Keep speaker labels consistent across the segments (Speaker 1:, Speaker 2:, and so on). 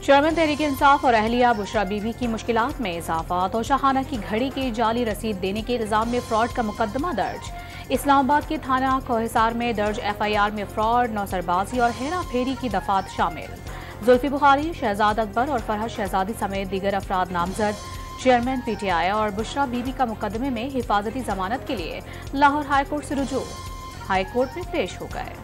Speaker 1: Chairman Tehreek Insaf और अहलिया बुशरा बीबी की मुश्किलात में इजाफा। तोशाखाना की घड़ी की जाली रसीद देने के इल्जाम में फ्रॉड का मुकदमा दर्ज। इस्लामाबाद के थाना कोहिसार में दर्ज FIR में फ्रॉड, नौसरबाजी और हेरा फेरी की दफात शामिल। जुल्फी बुखारी, शहजाद अकबर और फरहद शहजादी समेत दीगर अफराद नामजद। चेयरमैन PTI और बुशरा बीबी का मुकदमे में हिफाजती जमानत के लिए लाहौर हाईकोर्ट से रुजू हाईकोर्ट में पेश हो गए।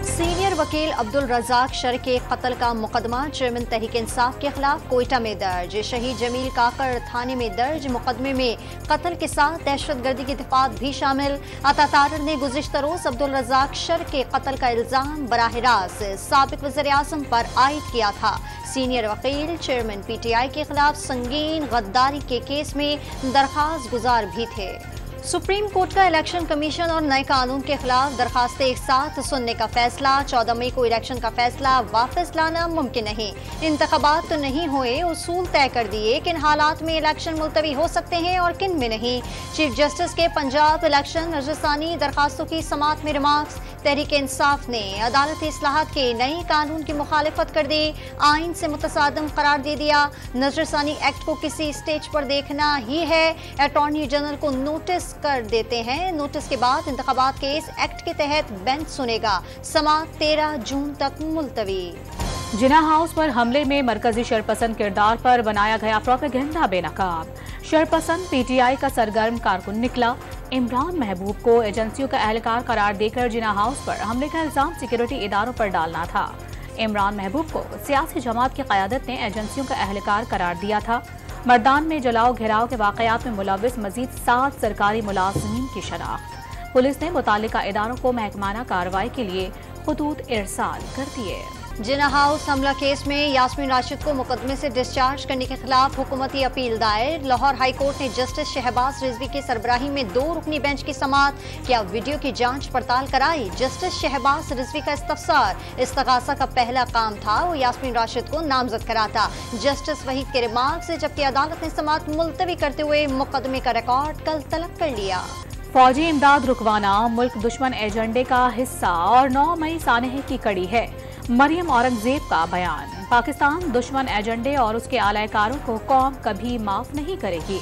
Speaker 2: सीनियर वकील अब्दुल रज़ाक शर के कत्ल का मुकदमा चेयरमैन तहरीक इंसाफ के खिलाफ कोयटा में दर्ज। शहीद जमील काकड़ थाने में दर्ज मुकदमे में कत्ल के साथ दहशतगर्दी की दफात भी शामिल। अता ने गुज़िश्ता रोज अब्दुल रज़ाक शर के कत्ल का इल्जाम बराह रास्त साबिक वज़ीर आज़म पर आयद किया था। सीनियर वकील चेयरमैन PTI के खिलाफ संगीन गद्दारी के केस में दरखास्त गुजार भी थे। सुप्रीम कोर्ट का इलेक्शन कमीशन और नए कानून के खिलाफ दरखास्तें एक साथ सुनने का फैसला। 14 मई को इलेक्शन का फैसला वापस लाना मुमकिन नहीं। इंतखाबात तो नहीं हुए, उसूल तय कर दिए किन हालात में इलेक्शन मुलतवी हो सकते हैं और किन में नहीं। चीफ जस्टिस के पंजाब इलेक्शन नजरसानी दरखास्तों की समाअत में रिमार्क्स। तहरीक इंसाफ ने अदालती इस्लाहात के नए कानून की मुखालिफत कर दी, आइन से मुतसादम करार दे दिया। नजरसानी एक्ट को किसी स्टेज पर देखना ही है। अटॉर्नी जनरल को नोटिस कर देते हैं। नोटिस के बाद इंतखाबात केस एक्ट के तहत बेंच सुनेगा। समाअत 13 जून तक मुलतवी।
Speaker 1: जिना हाउस पर हमले में मरकजी शरपसंद किरदार पर बनाया गया प्रोपेगेंडा बेनकाब। शरपसंद PTI का सरगर्म कारकुन निकला। इमरान महबूब को एजेंसियों का एहलकार करार देकर जिना हाउस पर हमले का इल्जाम सिक्योरिटी इदारों पर डालना था। इमरान महबूब को सियासी जमात की क़यादत ने एजेंसियों का एहलकार करार दिया था। मर्दान में जलाओ घिराव के वाकयात में मुलविस मजीद 7 सरकारी मुलाजिमीन की शनाख्त। पुलिस ने मुतालिका इदारों को महकमाना कार्रवाई के लिए खुतूत इरसाल कर दिए।
Speaker 2: जिना हाउस हमला केस में यास्मीन राशिद को मुकदमे से डिस्चार्ज करने के खिलाफ हुकूमती अपील दायर। लाहौर हाई कोर्ट ने जस्टिस शहबाज रिजवी की सरबराही में 2 रुकनी बेंच की समाअत क्या वीडियो की जांच पड़ताल कराई। जस्टिस शहबाज रिजवी का इस्तफसार इस्तगासा का पहला काम था, वो यास्मीन राशिद को नामजद करा था। जस्टिस वहीद के रिमार्क्स से जबकि अदालत ने समाअत मुलतवी करते हुए मुकदमे का रिकॉर्ड कल तलब कर लिया।
Speaker 1: फौजी इमदाद रुकवाना मुल्क दुश्मन एजेंडे का हिस्सा और 9 मई सानहे की कड़ी है। मरियम औरंगजेब का बयान। पाकिस्तान दुश्मन एजेंडे और उसके आलाकारों को कौम कभी माफ नहीं करेगी।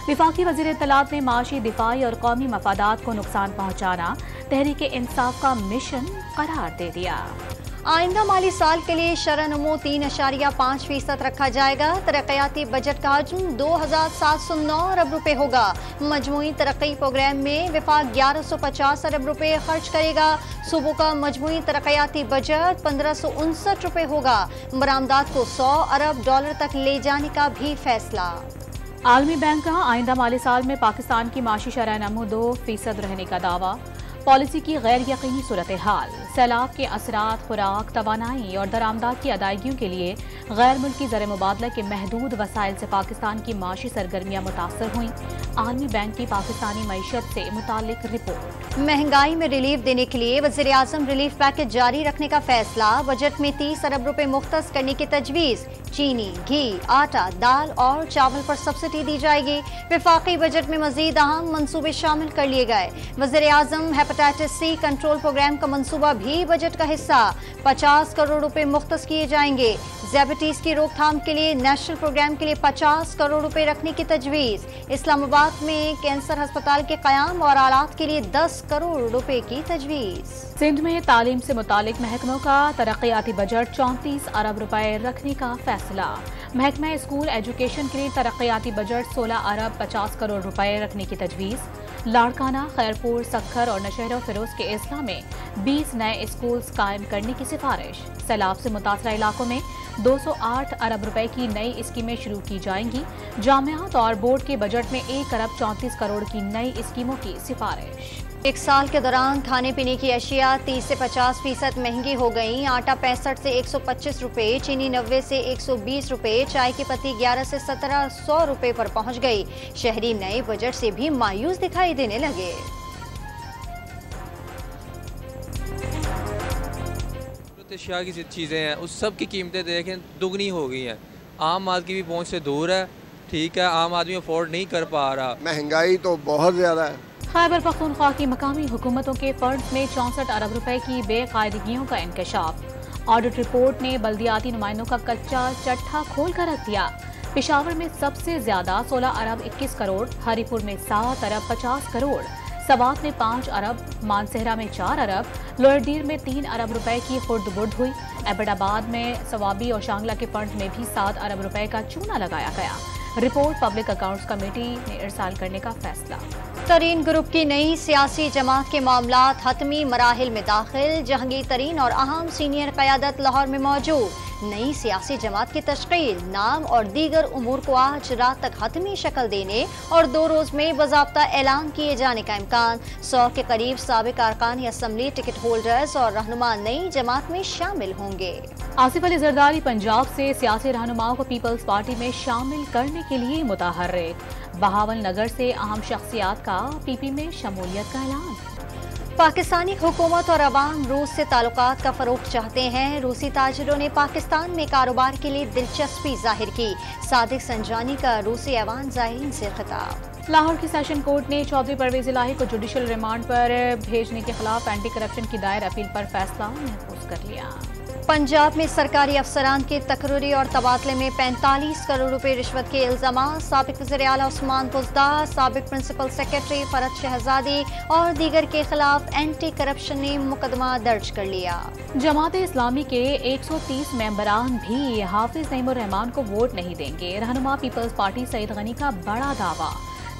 Speaker 1: विफाकी वजीर इत्तलात ने माशी, दिफाई और कौमी मफादात को नुकसान पहुंचाना तहरीक इंसाफ का मिशन करार दे दिया।
Speaker 2: आइंदा माली साल के लिए शरह-नमो 3.5% रखा जाएगा। तरक्याती बजट का हजम 2709 अरब रुपए होगा। मजमूई तरक्की प्रोग्राम में विफाक 1150 अरब रुपए खर्च करेगा। सूबों का मजमूई तरक्याती बजट 1559 रुपए होगा। बरामदात को $100 अरब तक ले जाने का भी फैसला।
Speaker 1: आलमी बैंक का आइंदा माली साल में पाकिस्तान की माशी शरह-नमो 2% रहने का दावा। पॉलिसी की गैर यकीनी सूरत हाल, सैलाब के असरात, खुराक, तवानाई और दरामदाद की अदायगियों के लिए गैर मुल्की ज़र मुबादला के महदूद वसाइल से पाकिस्तान की माशी सरगर्मियाँ मुतासर हुई। आलमी बैंक की पाकिस्तानी मईशत से मुतालिक रिपोर्ट।
Speaker 2: महंगाई में रिलीफ देने के लिए वज़ीर आज़म रिलीफ पैकेज जारी रखने का फैसला। बजट में 30 अरब रुपए मुख्तस करने की तजवीज़। चीनी, घी, आटा, दाल और चावल पर सब्सिडी दी जाएगी। विफाकी बजट में मजीद अहम मंसूबे शामिल कर लिए गए। वज़ीर आज़म हेपेटाइटिस C कंट्रोल प्रोग्राम का मंसूबा भी बजट का हिस्सा। 50 करोड़ रुपए मुख्तस किए जाएंगे। ज़ियाबतीस की रोकथाम के लिए नेशनल प्रोग्राम के लिए 50 करोड़ रुपए रखने की तजवीज़। इस्लामाबाद में कैंसर अस्पताल के क़याम और आलात के लिए 10 करोड़ रुपए की तजवीज़।
Speaker 1: सिंध में तालीम से मुतालिक महकमों का तरक्याती बजट 34 अरब रुपए रखने का फैसला। महकमा स्कूल एजुकेशन के लिए तरक्याती बजट 16 अरब 50 करोड़ रुपए रखने की तजवीज़। लाड़काना, खैरपुर, सक्खर और नशहरा फिरोज के अजला में 20 नए स्कूल्स कायम करने की सिफारिश। सैलाब से मुतासरा इलाकों में 208 अरब रुपए की नई स्कीमें शुरू की जाएंगी। जामियात और बोर्ड के बजट में 1 अरब 34 करोड़ की नई स्कीमों की सिफारिश।
Speaker 2: एक साल के दौरान खाने पीने की अशिया 30 से 50% महंगी हो गई। आटा 65 से 125 रुपए, चीनी 90 से 120 रुपए, चाय की पत्ती 11 से 1700 रुपए पर पहुंच गई। शहरी नए बजट से भी मायूस दिखाई देने लगे।
Speaker 3: अशिया की चीज़ें हैं उस सब की कीमतें देखें दुगनी हो गई हैं। आम आदमी की भी पहुँच से दूर है। ठीक है, आम आदमी अफोर्ड नहीं कर पा रहा।
Speaker 4: महंगाई तो बहुत ज़्यादा है।
Speaker 1: खैबर पख्तूनख्वा की मकामी हुकूमतों के फंड में 64 अरब रुपए की बेकायदगियों का इंकशाफ। ऑडिट रिपोर्ट ने बल्दियाती नुमाइंदों का कच्चा चट्टा खोल कर रख दिया। पेशावर में सबसे ज्यादा 16 अरब 21 करोड़, हरीपुर में 7 अरब 50 करोड़, सवात में 5 अरब, मानसेहरा में 4 अरब, लोअरदीर में 3 अरब रुपए की खुर्द-बुर्द हुई। एबटाबाद में सवाबी और शांगला के फंड में भी 7 अरब रुपए का चूना लगाया गया। रिपोर्ट पब्लिक अकाउंट्स कमेटी ने इरसाल करने का फैसला।
Speaker 2: तरीन ग्रुप की नई सियासी जमात के मामलात हतमी मराहिल में दाखिल, जहांगीर तरीन और अहम सीनियर क़यादत लाहौर में मौजूद। नई सियासी जमात की तश्कील, नाम और दीगर उमूर को आज रात तक हतमी शक्ल देने और 2 रोज में बाज़ाब्ता ऐलान किए जाने का इम्कान। 100 के करीब साबिक अरकान असम्बली, टिकट होल्डर्स और रहनुमा नई जमात में शामिल होंगे।
Speaker 1: आसिफ अली जरदारी पंजाब से सियासी रहनुमाओं को पीपल्स पार्टी में शामिल करने के लिए मुतहर्रिक। बहावल नगर से अहम शख्सियात का पीपी में शमूलियत का ऐलान।
Speaker 2: पाकिस्तानी हुकूमत और अवाम रूस से ताल्लुकात का फरोग चाहते हैं। रूसी ताजिरों ने पाकिस्तान में कारोबार के लिए दिलचस्पी जाहिर की। सादिक संजानी का रूसी ऐवान ज़ाहिरीन से खिताब।
Speaker 1: लाहौर की सेशन कोर्ट ने चौधरी परवेज इलाही को जुडिशल रिमांड पर भेजने के खिलाफ एंटी करप्शन की दायर अपील पर फैसला महफूज कर लिया।
Speaker 2: पंजाब में सरकारी अफसरान के तकर्री और तबादले में 45 करोड़ रुपए रिश्वत के इल्जाम। साबिक वज़ीर आला उस्मान बुज़दार, साबिक प्रिंसिपल सेक्रेटरी फरद शहजादी और दीगर के खिलाफ एंटी करप्शन ने मुकदमा दर्ज कर लिया।
Speaker 1: जमात इस्लामी के 130 मेंबरान भी हाफिज नईमुर रहमान को वोट नहीं देंगे। रहनुमा पीपल्स पार्टी सईद गनी का बड़ा दावा।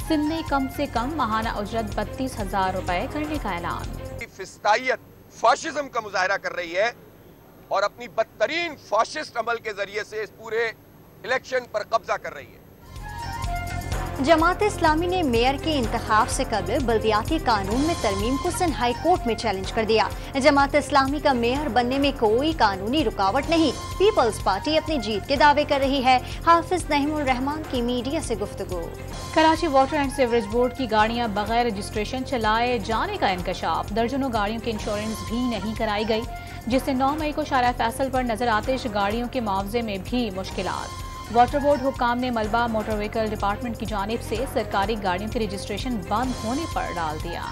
Speaker 1: सिंध ने कम से कम माहाना उजरत 32,000 रुपए करने का ऐलान।
Speaker 5: फिस्तायत फाशिज्म का मुजाहरा कर रही है और अपनी बदतरीन फाशिस्ट अमल के जरिए से इस पूरे इलेक्शन पर कब्जा कर रही है।
Speaker 2: जमात इस्लामी ने मेयर के इंतखाब से कबल बल्दियाती कानून में तरमीम को सिंध हाई कोर्ट में चैलेंज कर दिया। जमात इस्लामी का मेयर बनने में कोई कानूनी रुकावट नहीं। पीपल्स पार्टी अपनी जीत के दावे कर रही है। हाफिज नईमुर रहमान की मीडिया से गुफ्तगू।
Speaker 1: Karachi water and sewerage board की गाड़ियां बगैर रजिस्ट्रेशन चलाए जाने का इंकशाफ। दर्जनों गाड़ियों की इंश्योरेंस भी नहीं कराई गई, जिससे 9 मई को शारा फैसल पर नजर आतिश गाड़ियों के मुआवजे में भी मुश्किलात। वाटर बोर्ड हुक्काम ने मलबा मोटर व्हीकल डिपार्टमेंट की जानिब से सरकारी गाड़ियों के रजिस्ट्रेशन बंद होने पर डाल दिया।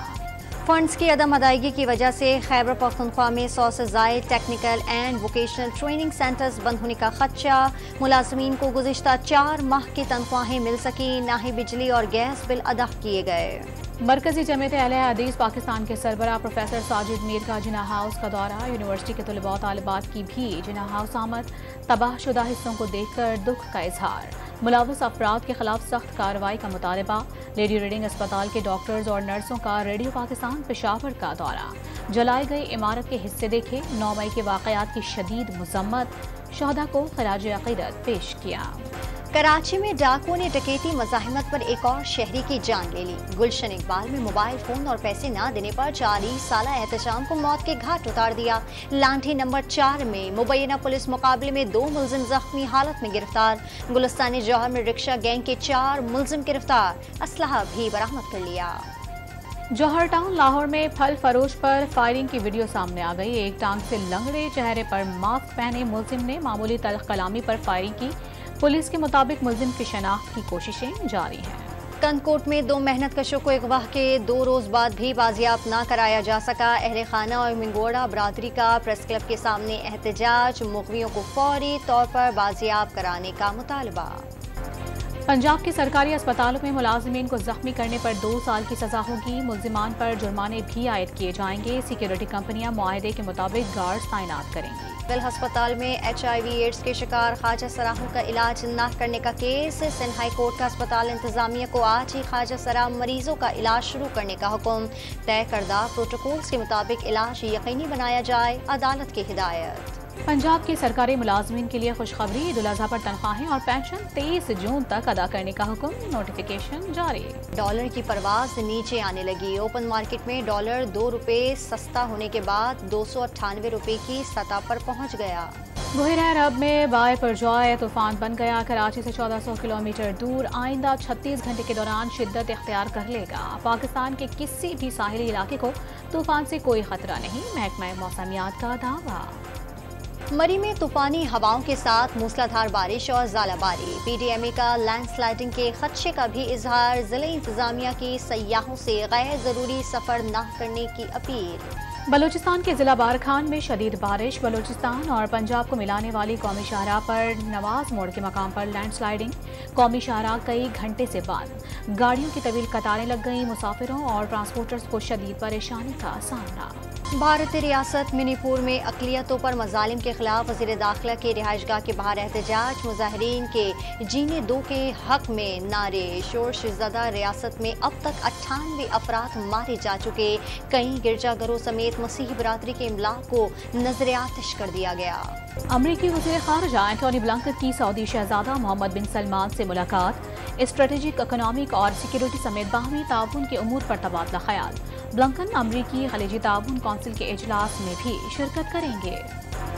Speaker 2: फंड्स की अदम अदायगी की वजह से खैबर पख्तूनख्वा में 100 से ज़ायद technical and vocational training centres बंद होने का खदशा। मुलाजमीन को गुज़िश्ता 4 माह की तनख्वाहें मिल सकी, ना ही बिजली और गैस बिल अदा किए गए।
Speaker 1: मरकजी जमीयत अहले हदीस पाकिस्तान के सरबराह प्रोफेसर साजिद मीर का जिना हाउस का दौरा। यूनिवर्सिटी के तलबा तालिबात की भी जिना हाउस आमद। तबाहशुदा हिस्सों को देखकर दुख का इजहार। मुलव्वस अफराद के खिलाफ सख्त कार्रवाई का मुतालबा। लेडी रीडिंग अस्पताल के डॉक्टर्स और नर्सों का रेडियो पाकिस्तान पेशावर का दौरा। जलाई गई इमारत के हिस्से देखे। 9 मई के वाकयात की शदीद मजम्मत। शहदा को खराज अकीदत पेश किया।
Speaker 2: कराची में डाकुओं ने डकैती मज़ाहिमत पर एक और शहरी की जान ले ली। गुलशन इकबाल में मोबाइल फोन और पैसे ना देने पर 40 साला एहतशाम को मौत के घाट उतार दिया। लांठी नंबर 4 में मुबैना पुलिस मुकाबले में 2 मुलजिम जख्मी हालत में गिरफ्तार। गुलिस्तानी जौहर में रिक्शा गैंग के 4 मुलजिम गिरफ्तार। असलहा भी बरामद कर लिया।
Speaker 1: जौहर टाउन लाहौर में फल फरोश पर फायरिंग की वीडियो सामने आ गई। एक टांग से लंगड़े चेहरे पर मास्क पहने मुलजिम ने मामूली तल्ख कलामी पर फायरिंग की। पुलिस के मुताबिक मुलजिम की शनाख्त की कोशिशें जारी हैं।
Speaker 2: कंदकोट में 2 मेहनत कशों को अगवा के 2 रोज बाद भी बाजियाब न कराया जा सका। अहले खाना और मिंगोड़ा बरादरी का प्रेस क्लब के सामने एहतजाज। मुग़वियों को फौरी तौर पर बाजियाब कराने का मुतालबा।
Speaker 1: पंजाब के सरकारी अस्पतालों में मुलाजिमीन को जख्मी करने पर 2 साल की सजा होगी। मुलजिमान पर जुर्माने भी आयद किए जाएंगे। सिक्योरिटी कंपनियां मुआहदे के मुताबिक गार्ड्स तैनात करेंगी। दिल अस्पताल में HIV एड्स के शिकार ख्वाजा सराहों का इलाज न करने का केस। सिंध हाई कोर्ट का अस्पताल इंतजामिया को आज ही ख्वाजा सराह मरीजों का इलाज शुरू करने का हुक्म। तय करदा प्रोटोकॉल्स के मुताबिक इलाज यकीनी बनाया जाए, अदालत की हिदायत। पंजाब के सरकारी मुलाजमीन के लिए खुशखबरी। ईद उल अज़हा पर तनख्वाहें और पेंशन 23 जून तक अदा करने का हुक्म। नोटिफिकेशन जारी। डॉलर की परवाज नीचे आने लगी। ओपन मार्केट में डॉलर 2 रुपए सस्ता होने के बाद 298 रुपए की सतह पर पहुंच गया। बहरा अरब में बाय परजॉय तूफान बन गया। कराची से 1400 किलोमीटर दूर आइंदा 36 घंटे के दौरान शिद्दत इख्तियार कर लेगा। पाकिस्तान के किसी भी साहिली इलाके को तूफान से कोई खतरा नहीं, महकमा मौसमियात का दावा। मरी में तूफानी हवाओं के साथ मूसलाधार बारिश और ज़ालाबारी। PDMA का लैंडस्लाइडिंग के खदशे का भी इजहार। जिले इंतजामिया की सयाहों से गैर जरूरी सफर न करने की अपील। बलूचिस्तान के जिला बारखान में शदीद बारिश। बलूचिस्तान और पंजाब को मिलाने वाली कौमी शाहराह पर नवाज मोड़ के मकाम पर लैंडस्लाइडिंग। कौमी शाहराह कई घंटे से बंद। गाड़ियों की तवील कतारें लग गईं। मुसाफिरों और ट्रांसपोर्टर्स को शदीद परेशानी का सामना।
Speaker 2: भारतीय रियासत मणिपुर में अक़लियतों पर मज़ालिम के खिलाफ वज़ीर दाखिला की रिहाइशगाह के बाहर एहतजाज। मुजाहिरीन के जीने दो के हक में नारे। शोर शज़दा रियासत में अब तक 98 अफराद मारे जा चुके। कई गिरजाघरों समेत मसीही बरादरी के इमलाक को नजर आतिश कर दिया गया।
Speaker 1: अमरीकी वज़ीर ख़ारिजा एंटोनी ब्लिंकन की सऊदी शहजादा मोहम्मद बिन सलमान से मुलाकात। स्ट्रेटेजिक, इकोनॉमिक और सिक्योरिटी समेत बाहमी ताउन के उमूर पर तबादला ख्याल। ब्लिंकन अमरीकी खलीजी ताउन कौंसिल के इजलास में भी शिरकत करेंगे।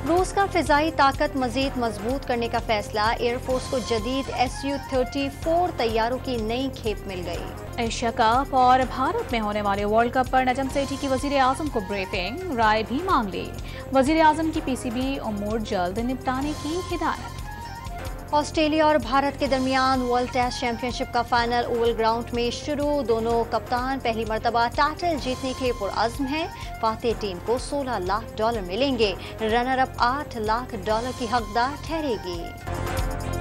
Speaker 2: रूस का फ़िज़ाई ताकत मज़ीद मजबूत करने का फैसला। एयरफोर्स को जदीद Su-34 तैयारों की नई खेप मिल गई।
Speaker 1: एशिया कप और भारत में होने वाले वर्ल्ड कप पर नजम सेठी की वज़ीर आज़म को ब्रीफिंग। राय भी मांग ली। वज़ीर आज़म की PCB उमूर जल्द निपटाने की हिदायत।
Speaker 2: ऑस्ट्रेलिया और भारत के दरमियान वर्ल्ड टेस्ट चैंपियनशिप का फाइनल ओवल ग्राउंड में शुरू। दोनों कप्तान पहली मरतबा टाइटल जीतने के लिए पुरअज़्म हैं। फातेह टीम को $16 लाख मिलेंगे। रनर अप $8 लाख की हकदार ठहरेगी।